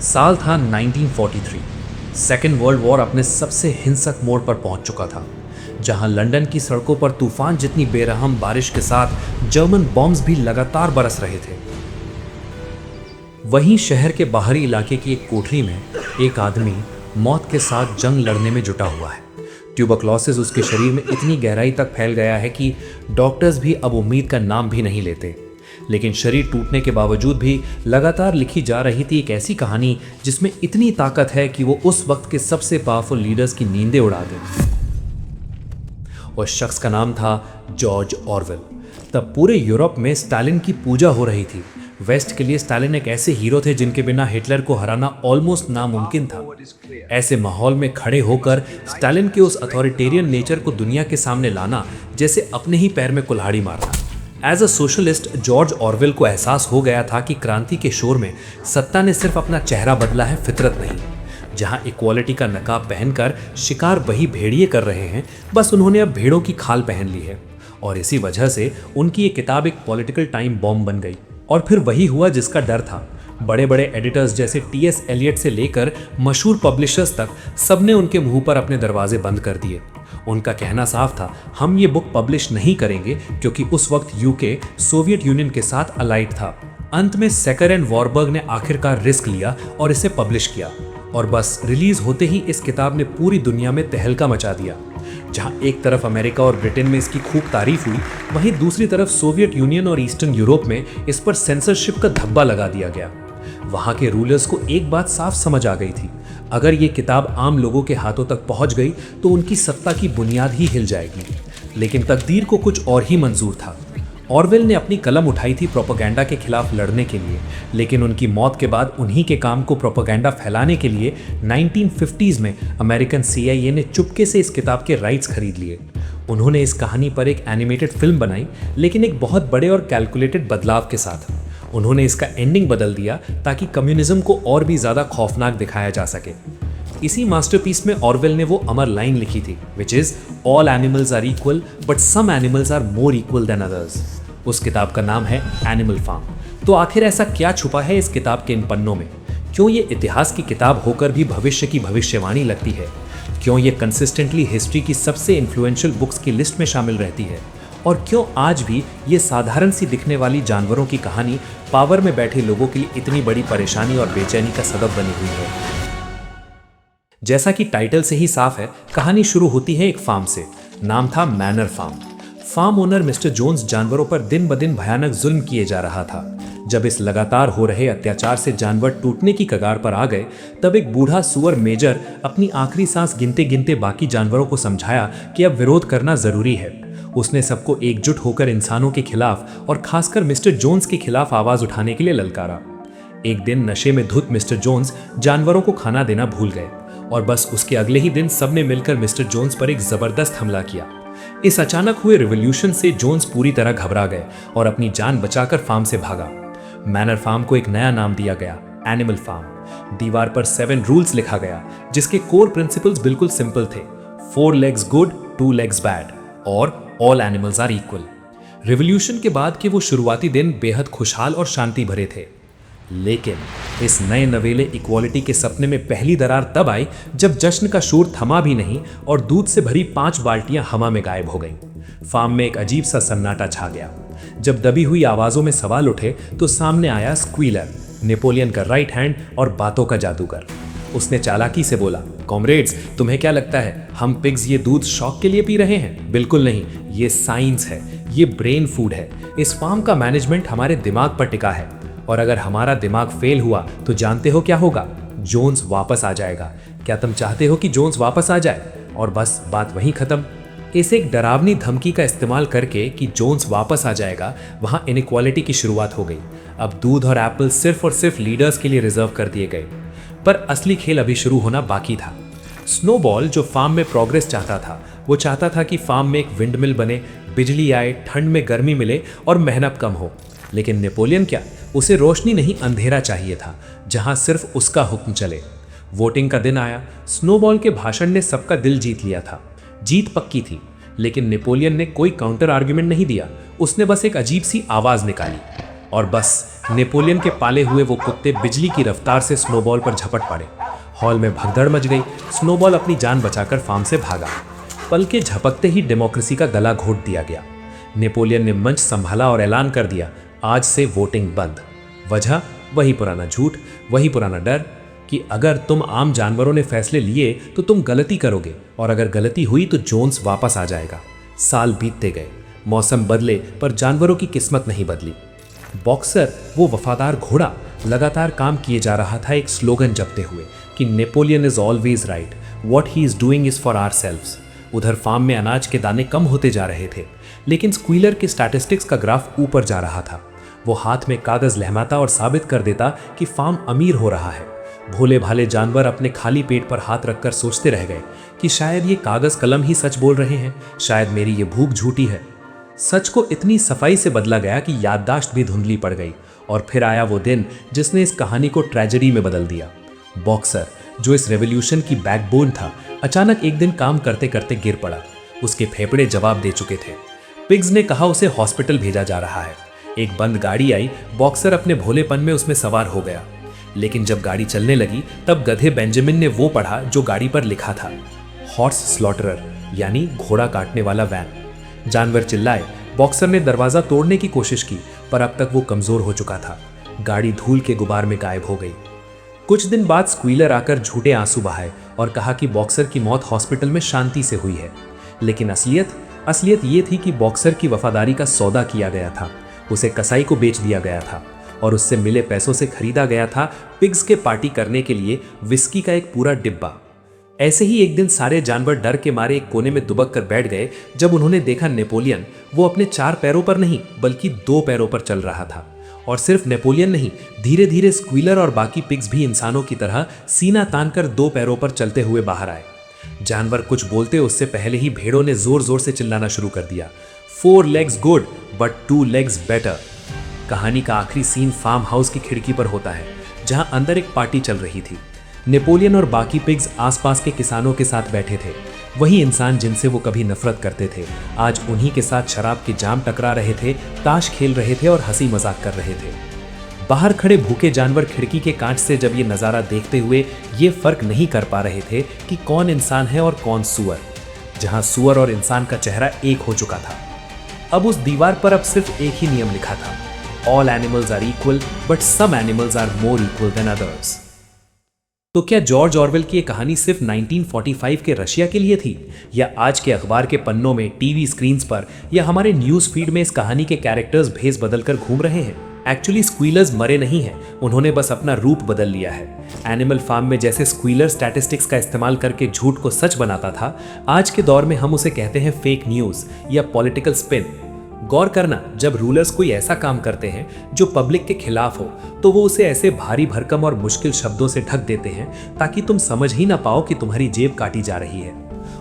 साल था 1943। Second world war अपने सबसे हिंसक मोड़ पर पहुंच चुका था, जहां लंदन की सड़कों पर तूफान जितनी बेरहम बारिश के साथ जर्मन बॉम्ब्स भी लगातार बरस रहे थे। वहीं शहर के बाहरी इलाके की एक कोठरी में एक आदमी मौत के साथ जंग लड़ने में जुटा हुआ है। ट्यूबरक्लोसिस उसके शरीर में इतनी गहराई तक फैल गया है कि डॉक्टर्स भी अब उम्मीद का नाम भी नहीं लेते। लेकिन शरीर टूटने के बावजूद भी लगातार लिखी जा रही थी एक ऐसी कहानी जिसमें इतनी ताकत है कि वो उस वक्त के सबसे पावरफुल लीडर्स की नींदें उड़ा दे। उस शख्स का नाम था जॉर्ज ऑरवेल। तब पूरे यूरोप में स्टालिन की पूजा हो रही थी। वेस्ट के लिए स्टालिन एक ऐसे हीरो थे जिनके बिना हिटलर को हराना ऑलमोस्ट नामुमकिन था। ऐसे माहौल में खड़े होकर स्टालिन के उस अथॉरिटेरियन नेचर को दुनिया के सामने लाना जैसे अपने ही पैर में कुल्हाड़ी मारना। As a socialist George Orwell को एहसास हो गया था कि क्रांति के शोर में सत्ता ने सिर्फ अपना चेहरा बदला है, फितरत नहीं। जहां इक्वालिटी का नकाब पहनकर शिकार वही भेड़िए कर रहे हैं, बस उन्होंने अब भेड़ों की खाल पहन ली है। और इसी वजह से उनकी ये किताब एक पॉलिटिकल टाइम बॉम्ब बन गई। और फिर वही हुआ जिसका डर था। बड़े बड़े एडिटर्स जैसे टीएस एलियट से लेकर मशहूर पब्लिशर्स तक सबने उनके मुंह पर अपने दरवाजे बंद कर दिए। उनका कहना साफ था, हम ये बुक पब्लिश नहीं करेंगे, क्योंकि उस वक्त यूके सोवियत यूनियन के साथ अलाइड था। अंत में सेकर एंड वॉरबर्ग ने आखिरकार रिस्क लिया और इसे पब्लिश किया। और बस रिलीज होते ही इस किताब ने पूरी दुनिया में तहलका मचा दिया। जहां एक तरफ अमेरिका और ब्रिटेन में इसकी खूब तारीफ हुई, वहीं दूसरी तरफ सोवियत यूनियन और ईस्टर्न यूरोप में इस पर सेंसरशिप का धब्बा लगा दिया गया। वहां के रूलर्स को एक बात साफ समझ आ गई थी, अगर ये किताब आम लोगों के हाथों तक पहुंच गई तो उनकी सत्ता की बुनियाद ही हिल जाएगी। लेकिन तकदीर को कुछ और ही मंजूर था। ऑरवेल ने अपनी कलम उठाई थी प्रोपेगेंडा के खिलाफ लड़ने के लिए, लेकिन उनकी मौत के बाद उन्हीं के काम को प्रोपेगेंडा फैलाने के लिए 1950s में अमेरिकन CIA ने चुपके से इस किताब के राइट्स खरीद लिए। उन्होंने इस कहानी पर एक एनिमेटेड फिल्म बनाई, लेकिन एक बहुत बड़े और कैलकुलेटेड बदलाव के साथ। उन्होंने इसका एंडिंग बदल दिया ताकि कम्युनिज्म को और भी ज्यादा खौफनाक दिखाया जा सके। इसी मास्टरपीस में ऑरवेल ने वो अमर लाइन लिखी थी, which is all animals are equal but some animals are more equal than others. उस किताब का नाम है एनिमल फार्म। तो आखिर ऐसा क्या छुपा है इस किताब के इन पन्नों में? क्यों ये इतिहास की किताब होकर भी भविष्य की भविष्यवाणी लगती है? क्यों ये कंसिस्टेंटली हिस्ट्री की सबसे इन्फ्लुएंशियल बुक्स की लिस्ट में शामिल रहती है? और क्यों आज भी ये साधारण सी दिखने वाली जानवरों की कहानी पावर में बैठे लोगों के लिए इतनी बड़ी परेशानी और बेचैनी का सबब बनी हुई है? जैसा कि टाइटल से ही साफ है, कहानी शुरू होती है एक फार्म से। नाम था manor farm. Farm owner mister Jones जानवरों पर दिन ब दिन भयानक जुल्म किए जा रहा था। जब इस लगातार हो रहे अत्याचार से जानवर टूटने की कगार पर आ गए, तब एक बूढ़ा सुअर मेजर अपनी आखिरी सांस गिनते गिनते बाकी जानवरों को समझाया कि अब विरोध करना जरूरी है। उसने सबको एकजुट होकर इंसानों के खिलाफ और खासकर मिस्टर जोन्स के खिलाफ आवाज उठाने के लिए ललकारा। एक दिन नशे में धुत मिस्टर जोन्स जानवरों को खाना देना भूल गए और बस उसके अगले ही दिन सबने मिलकर मिस्टर जोन्स पर एक जबरदस्त हमला किया। इस अचानक हुए रिवॉल्यूशन से जोन्स पूरी तरह घबरा गए और अपनी जान बचाकर फार्म से भागा। मैनर फार्म को एक नया नाम दिया गया, एनिमल फार्म। दीवार पर 7 रूल्स लिखा गया, जिसके कोर प्रिंसिपल्स बिल्कुल सिंपल थे। 4 legs गुड, 2 legs बैड और all animals are equal. Revolution के बाद के वो शुरुआती दिन बेहद खुशहाल और शांति भरे थे। लेकिन इस नए नवेले इक्वालिटी के सपने में पहली दरार तब आई जब जश्न का शोर थमा भी नहीं और दूध से भरी 5 बाल्टियां हवा में गायब हो गईं। फार्म में एक अजीब सा सन्नाटा छा गया। जब दबी हुई आवाजों में सवाल उठे तो सामने आया स्क्वीलर, नेपोलियन का राइट हैंड और बातों का जादूगर। उसने चालाकी से बोला, कॉमरेड्स, तुम्हें क्या लगता है हम पिग्स ये दूध शौक के लिए पी रहे हैं? बिल्कुल नहीं, ये साइंस है, ये ब्रेन फूड है। इस फार्म का मैनेजमेंट हमारे दिमाग पर टिका है और अगर हमारा दिमाग फेल हुआ तो जानते हो क्या होगा? जोन्स वापस आ जाएगा। क्या तुम चाहते हो कि जोन्स वापस आ जाए? और बस बात वहीं खत्म। इस एक डरावनी धमकी का इस्तेमाल करके कि जोन्स वापस आ जाएगा, वहां इनइक्वालिटी की शुरुआत हो गई। अब दूध और एप्पल सिर्फ और सिर्फ लीडर्स के लिए रिजर्व कर दिए गए। पर असली खेल अभी शुरू होना बाकी था। स्नोबॉल, जो फार्म में प्रोग्रेस चाहता था, वो चाहता था कि फार्म में एक विंडमिल बने, बिजली आए, ठंड में गर्मी मिले और मेहनत कम हो। लेकिन नेपोलियन क्या, उसे रोशनी नहीं अंधेरा चाहिए था, जहां सिर्फ उसका हुक्म चले। वोटिंग का दिन आया। स्नोबॉल के भाषण ने सबका दिल जीत लिया था। जीत पक्की थी, लेकिन नेपोलियन ने कोई काउंटर आर्ग्यूमेंट नहीं दिया। उसने बस एक अजीब सी आवाज निकाली और बस नेपोलियन के पाले हुए वो कुत्ते बिजली की रफ्तार से स्नोबॉल पर झपट पड़े। हॉल में भगदड़ मच गई। स्नोबॉल अपनी जान बचाकर फार्म से भागा। पल के झपकते ही डेमोक्रेसी का गला घोट दिया गया। नेपोलियन ने मंच संभाला और ऐलान कर दिया, आज से वोटिंग बंद। वजह वही पुराना झूठ, वही पुराना डर कि अगर तुम आम जानवरों ने फैसले लिए तो तुम गलती करोगे, और अगर गलती हुई तो जोन्स वापस आ जाएगा। साल बीतते गए, मौसम बदले, पर जानवरों की किस्मत नहीं बदली। बॉक्सर, वो वफादार घोड़ा, लगातार काम किए जा रहा था एक स्लोगन जपते हुए कि Napoleon is always right, what he is doing is for ourselves. उधर फार्म में अनाज के दाने कम होते जा रहे थे, लेकिन स्क्वीलर के स्टैटिस्टिक्स का ग्राफ ऊपर जा रहा था। वो हाथ में कागज लहमाता और साबित कर देता कि फार्म अमीर हो रहा है। भोले भाले जानवर अपने खाली पेट पर हाथ रखकर सोचते रह गए कि शायद ये कागज कलम ही सच बोल रहे हैं, शायद मेरी ये भूख झूठी है। सच को इतनी सफाई से बदला गया कि याददाश्त भी धुंधली पड़ गई। और फिर आया वो दिन जिसने इस कहानी को ट्रेजेडी में बदल दिया। बॉक्सर, जो इस रेवोल्यूशन की बैकबोन था, अचानक एक दिन काम करते करते गिर पड़ा। उसके फेफड़े जवाब दे चुके थे। पिग्स ने कहा उसे हॉस्पिटल भेजा जा रहा है। एक बंद गाड़ी आई। बॉक्सर अपने भोलेपन में उसमें सवार हो गया। लेकिन जब गाड़ी चलने लगी तब गधे बेंजामिन ने वो पढ़ा जो गाड़ी पर लिखा था, हॉर्स स्लॉटरर, यानी घोड़ा काटने वाला वैन। जानवर चिल्लाए। बॉक्सर ने दरवाजा तोड़ने की कोशिश की, पर अब तक वो कमजोर हो चुका था। गाड़ी धूल के गुबार में गायब हो गई। कुछ दिन बाद स्क्वीलर आकर झूठे आंसू बहाए और कहा कि बॉक्सर की मौत हॉस्पिटल में शांति से हुई है। लेकिन असलियत ये थी कि बॉक्सर की वफादारी का सौदा किया गया था। उसे कसाई को बेच दिया गया था और उससे मिले पैसों से खरीदा गया था पिग्स के पार्टी करने के लिए विस्की का एक पूरा डिब्बा। ऐसे ही एक दिन सारे जानवर डर के मारे एक कोने में दुबक कर बैठ गए जब उन्होंने देखा नेपोलियन, वो अपने 4 पैरों पर नहीं बल्कि 2 पैरों पर चल रहा था। और सिर्फ नेपोलियन नहीं, धीरे धीरे स्क्वीलर और बाकी पिग्स भी इंसानों की तरह सीना तानकर 2 पैरों पर चलते हुए बाहर आए। जानवर कुछ बोलते उससे पहले ही भेड़ों ने जोर जोर से चिल्लाना शुरू कर दिया, 4 legs good but 2 legs better. कहानी का आखिरी सीन फार्म हाउस की खिड़की पर होता है, जहां अंदर एक पार्टी चल रही थी। नेपोलियन और बाकी पिग्स आसपास के किसानों के साथ बैठे थे। वही इंसान जिनसे वो कभी नफरत करते थे, आज उन्हीं के साथ शराब के जाम टकरा रहे थे, ताश खेल रहे थे और हंसी मजाक कर रहे थे। बाहर खड़े भूखे जानवर खिड़की के कांच से जब ये नज़ारा देखते हुए ये फर्क नहीं कर पा रहे थे कि कौन इंसान है और कौन सुअर। जहां सुअर और इंसान का चेहरा एक हो चुका था। अब उस दीवार पर अब सिर्फ एक ही नियम लिखा था, all animals are equal but some animals are more equal than others. तो क्या जॉर्ज ऑरवेल की ये कहानी सिर्फ 1945 के रशिया के लिए थी, या आज के अखबार के पन्नों में, टीवी स्क्रीन्स पर, या हमारे न्यूज फीड में इस कहानी के कैरेक्टर्स भेस बदलकर घूम रहे हैं? एक्चुअली स्क्वीलर्स मरे नहीं हैं, उन्होंने बस अपना रूप बदल लिया है। एनिमल फार्म में जैसे स्क्वीलर स्टैटिस्टिक्स का इस्तेमाल करके झूठ को सच बनाता था, आज के दौर में हम उसे कहते हैं फेक न्यूज या पॉलिटिकल स्पिन। गौर करना, जब रूलर्स कोई ऐसा काम करते हैं जो पब्लिक के खिलाफ हो, तो वो उसे ऐसे भारी भरकम और मुश्किल शब्दों से ढक देते हैं ताकि तुम समझ ही ना पाओ कि तुम्हारी जेब काटी जा रही है।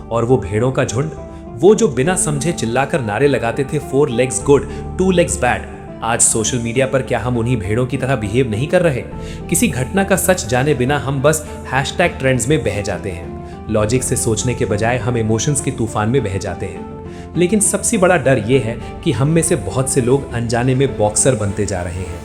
और वो भेड़ों का झुंड, वो जो बिना समझे चिल्लाकर नारे लगाते थे 4 legs गुड 2 legs बैड, आज सोशल मीडिया पर क्या हम उन्हीं भेड़ों की तरह बिहेव नहीं कर रहे? किसी घटना का सच जाने बिना हम बस हैशटैग ट्रेंड्स में बह जाते हैं। लॉजिक से सोचने के बजाय हम इमोशंस के तूफान में बह जाते हैं। लेकिन सबसे बड़ा डर यह है कि हम में से बहुत से लोग अनजाने में बॉक्सर बनते जा रहे हैं।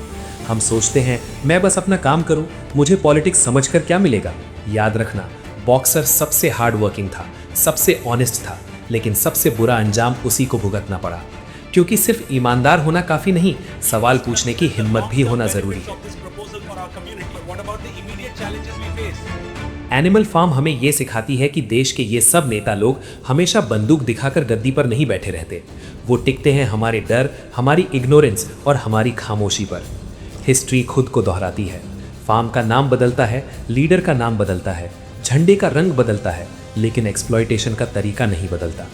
हम सोचते हैं मैं बस अपना काम करूं, मुझे पॉलिटिक्स समझकर क्या मिलेगा। याद रखना, बॉक्सर सबसे हार्ड वर्किंग था, सबसे ऑनेस्ट था, लेकिन सबसे बुरा अंजाम उसी को भुगतना पड़ा। क्योंकि सिर्फ ईमानदार होना काफी नहीं, सवाल पूछने की हिम्मत भी होना जरूरी है। एनिमल फार्म हमें ये सिखाती है कि देश के ये सब नेता लोग हमेशा बंदूक दिखाकर गद्दी पर नहीं बैठे रहते। वो टिकते हैं हमारे डर, हमारी इग्नोरेंस और हमारी खामोशी पर। हिस्ट्री खुद को दोहराती है। फार्म का नाम बदलता है, लीडर का नाम बदलता है, झंडे का रंग बदलता है, लेकिन एक्सप्लॉयटेशन का तरीका नहीं बदलता।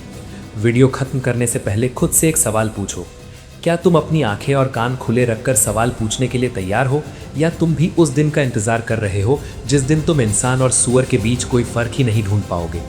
वीडियो खत्म करने से पहले खुद से एक सवाल पूछो, क्या तुम अपनी आंखें और कान खुले रखकर सवाल पूछने के लिए तैयार हो, या तुम भी उस दिन का इंतजार कर रहे हो जिस दिन तुम इंसान और सूअर के बीच कोई फर्क ही नहीं ढूंढ पाओगे?